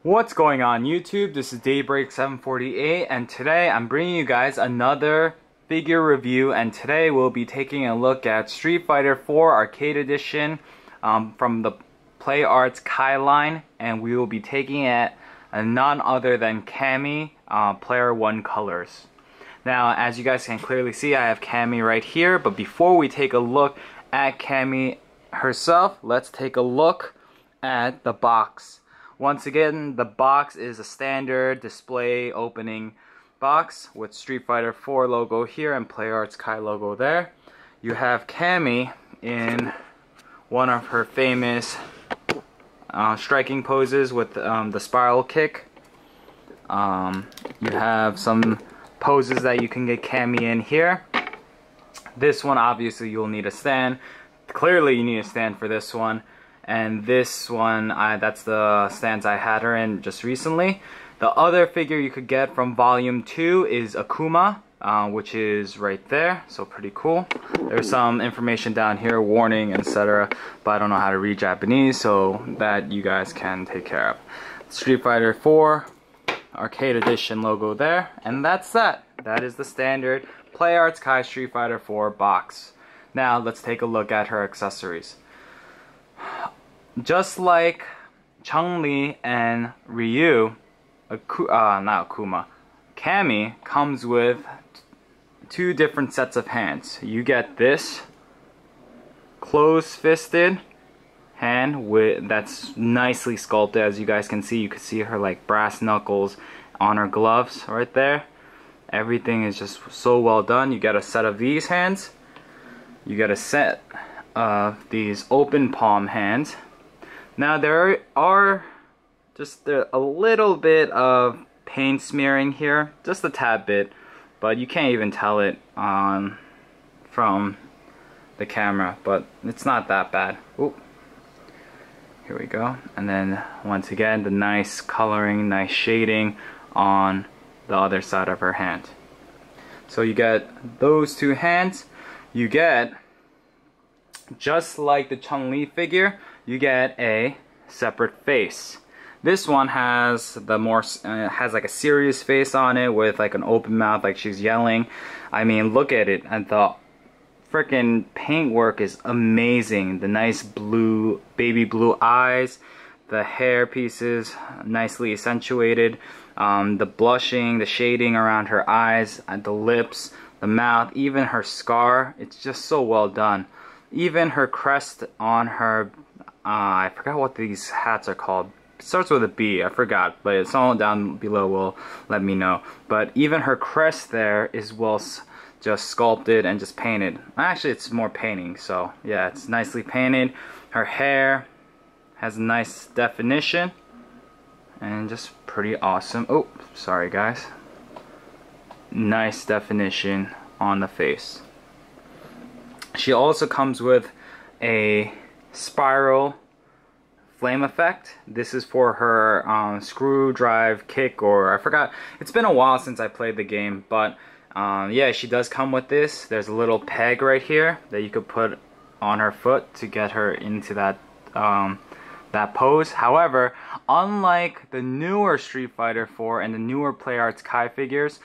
What's going on YouTube? This is Daybreak748 and today I'm bringing you guys another figure review, and today we'll be taking a look at Street Fighter 4 Arcade Edition from the Play Arts Kai line, and we will be taking it none other than Cammy Player 1 colors. Now, as you guys can clearly see, I have Cammy right here, but before we take a look at Cammy herself, let's take a look at the box. Once again, the box is a standard display opening box with Street Fighter 4 logo here and Play Arts Kai logo there. You have Cammy in one of her famous striking poses with the spiral kick. You have some poses that you can get Cammy in here. This one, obviously, you'll need a stand. Clearly, you need a stand for this one. And this one, that's the stands I had her in just recently. The other figure you could get from Volume 2 is Akuma, which is right there, so pretty cool. There's some information down here, warning, etc., but I don't know how to read Japanese, so that you guys can take care of. Street Fighter 4 Arcade Edition logo there, and that's that. That is the standard Play Arts Kai Street Fighter 4 box. Now, let's take a look at her accessories. Just like Chun-Li and Ryu, not Akuma, Cammy comes with two different sets of hands. You get this closed-fisted hand that's nicely sculpted. As you guys can see, you can see her like brass knuckles on her gloves right there. Everything is just so well done. You get a set of these hands. You get a set of these open palm hands. Now there are just a little bit of paint smearing here, just a tad bit, but you can't even tell it from the camera, but it's not that bad. Oop. Here we go. And then once again, the nice coloring, nice shading on the other side of her hand. So you get those two hands. You get, just like the Chun-Li figure, you get a separate face. This one has the has like a serious face on it with like an open mouth, like she's yelling. I mean, look at it, and the freaking paintwork is amazing. The nice blue, baby blue eyes, the hair pieces nicely accentuated, the blushing, the shading around her eyes, the lips, the mouth, even her scar. It's just so well done. Even her crest on her, I forgot what these hats are called. It starts with a B, I forgot, but someone down below will let me know. But even her crest there is well just sculpted and just painted. Actually, it's more painting, so yeah, it's nicely painted. Her hair has a nice definition and just pretty awesome. Oh, sorry guys. Nice definition on the face. She also comes with a spiral flame effect. This is for her screw drive kick, or I forgot. It's been a while since I played the game, but yeah, she does come with this. There's a little peg right here that you could put on her foot to get her into that that pose. However, unlike the newer Street Fighter 4 and the newer Play Arts Kai figures,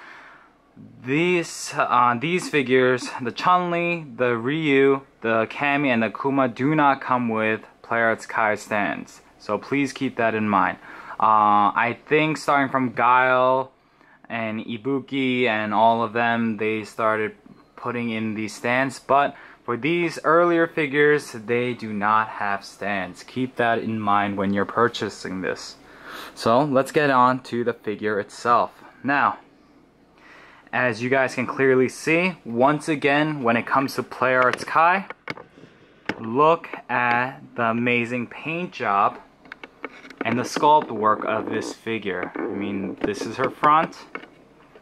these figures, the Chun-Li, the Ryu, the Cammy, and the Akuma, do not come with Play Arts Kai stands. So please keep that in mind. I think starting from Guile and Ibuki and all of them, they started putting in these stands. But for these earlier figures, they do not have stands. Keep that in mind when you're purchasing this. So let's get on to the figure itself. Now, as you guys can clearly see, once again, when it comes to Play Arts Kai, look at the amazing paint job and the sculpt work of this figure. I mean, this is her front.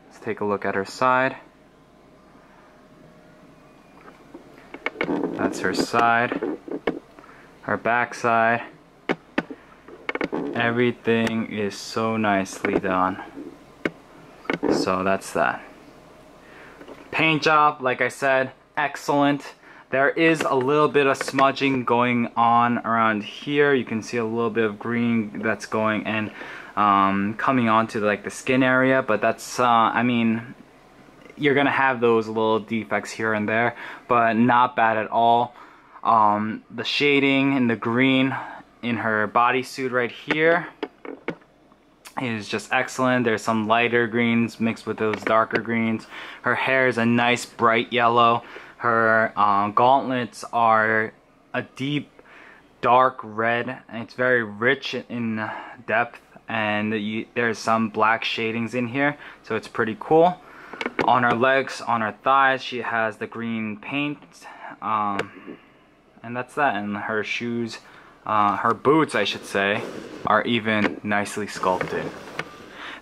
Let's take a look at her side. That's her side. Her back side. Everything is so nicely done. So that's that. Paint job, like I said, excellent. There is a little bit of smudging going on around here. You can see a little bit of green that's going and coming onto like the skin area, but that's I mean, you're gonna have those little defects here and there, but not bad at all. The shading in the green in her bodysuit right here is just excellent. There's some lighter greens mixed with those darker greens. Her hair is a nice bright yellow. Her gauntlets are a deep dark red, and it's very rich in depth, and there's some black shadings in here, so it's pretty cool. On her legs, on her thighs, she has the green paint, and that's that. And her shoes, her boots I should say, are even nicely sculpted.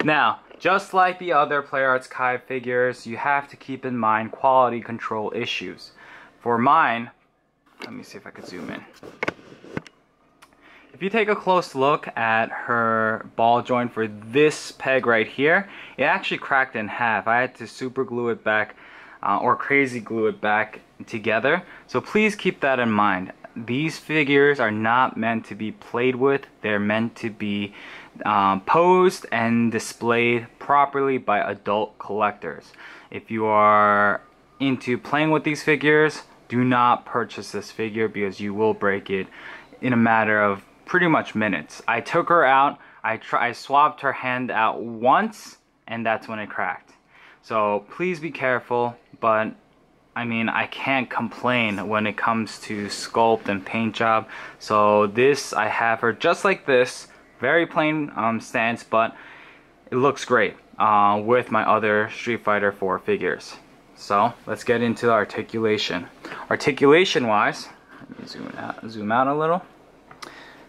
Now, just like the other PlayArts Kai figures, you have to keep in mind quality control issues. For mine, let me see if I can zoom in. If you take a close look at her ball joint for this peg right here, it actually cracked in half. I had to super glue it back or crazy glue it back together. So please keep that in mind. These figures are not meant to be played with. They're meant to be posed and displayed properly by adult collectors. If you are into playing with these figures, do not purchase this figure because you will break it in a matter of pretty much minutes. I took her out, I swabbed her hand out once, and that's when it cracked. So please be careful, but I mean, I can't complain when it comes to sculpt and paint job. So this, I have her just like this, very plain stance, but it looks great with my other Street Fighter 4 figures. So let's get into the articulation. Articulation wise, let me zoom out a little.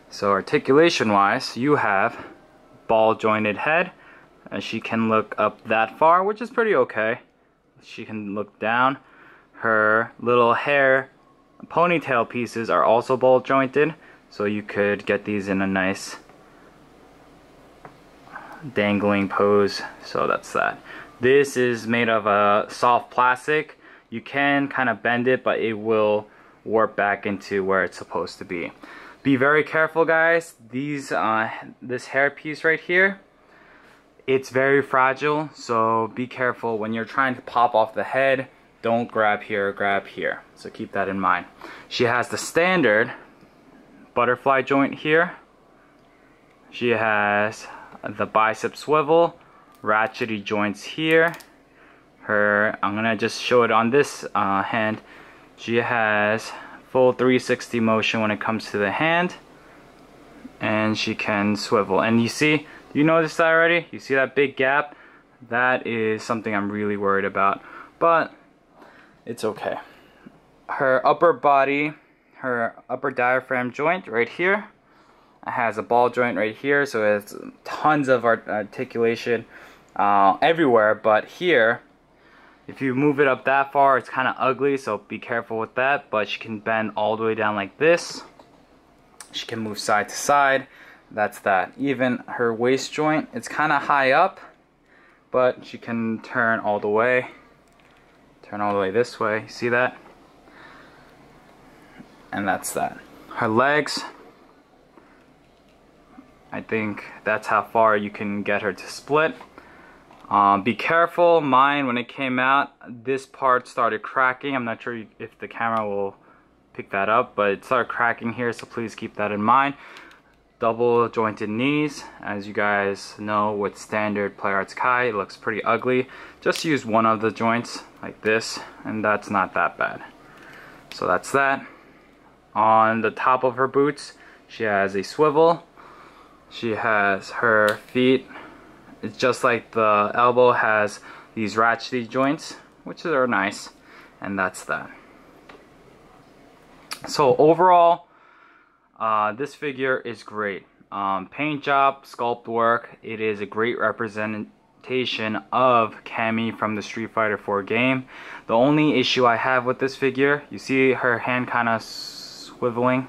So articulation wise, you have ball jointed head, and she can look up that far, which is pretty okay. She can look down. Her little hair ponytail pieces are also ball jointed, so you could get these in a nice dangling pose. So that's that. This is made of a soft plastic. You can kind of bend it, but it will warp back into where it's supposed to be. Be very careful, guys. These this hair piece right here, it's very fragile, so be careful when you're trying to pop off the head. Don't grab here, grab here. So keep that in mind. She has the standard butterfly joint here. She has the bicep swivel, ratchety joints here. I'm gonna just show it on this hand. She has full 360 motion when it comes to the hand, and she can swivel. And you see, you notice that already? You see that big gap? That is something I'm really worried about, but it's okay. Her upper body, her upper diaphragm joint right here has a ball joint right here, so it's tons of articulation everywhere, but here, if you move it up that far, it's kind of ugly, so be careful with that. But she can bend all the way down like this. She can move side to side. That's that. Even her waist joint, it's kind of high up, but she can turn all the way. Turn all the way this way. You see that? And that's that. Her legs, I think that's how far you can get her to split. Be careful. Mine, when it came out, this part started cracking. I'm not sure if the camera will pick that up, but it started cracking here, so please keep that in mind. Double jointed knees, as you guys know, with standard PlayArts Kai, it looks pretty ugly. Just use one of the joints like this, and that's not that bad. So that's that. On the top of her boots, she has a swivel. She has her feet. It's just like the elbow has these ratchety joints, which are nice, and that's that. So overall, this figure is great. Paint job, sculpt work, it is a great representation of Cammy from the Street Fighter 4 game. The only issue I have with this figure, you see her hand kind of swiveling.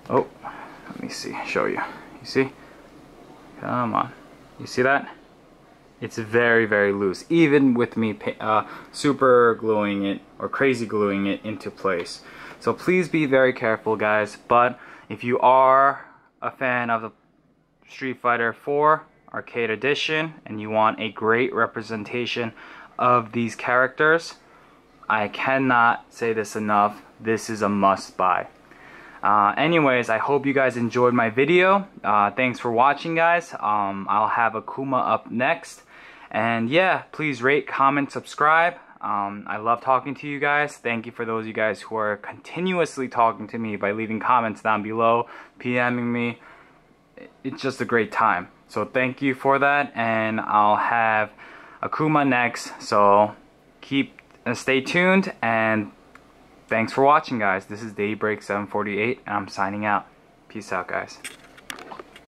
Oh, let me see, show you. You see? Come on. You see that? It's very, very loose, even with me super gluing it or crazy gluing it into place. So please be very careful, guys. But if you are a fan of the Street Fighter 4 Arcade Edition and you want a great representation of these characters, I cannot say this enough. This is a must buy. Anyways, I hope you guys enjoyed my video. Thanks for watching, guys. I'll have Akuma up next. And yeah, please rate, comment, subscribe. I love talking to you guys. Thank you for those of you guys who are continuously talking to me by leaving comments down below, PMing me. It's just a great time. So thank you for that, and I'll have Akuma next. So stay tuned, and thanks for watching, guys. This is Daybreak 748, and I'm signing out. Peace out, guys.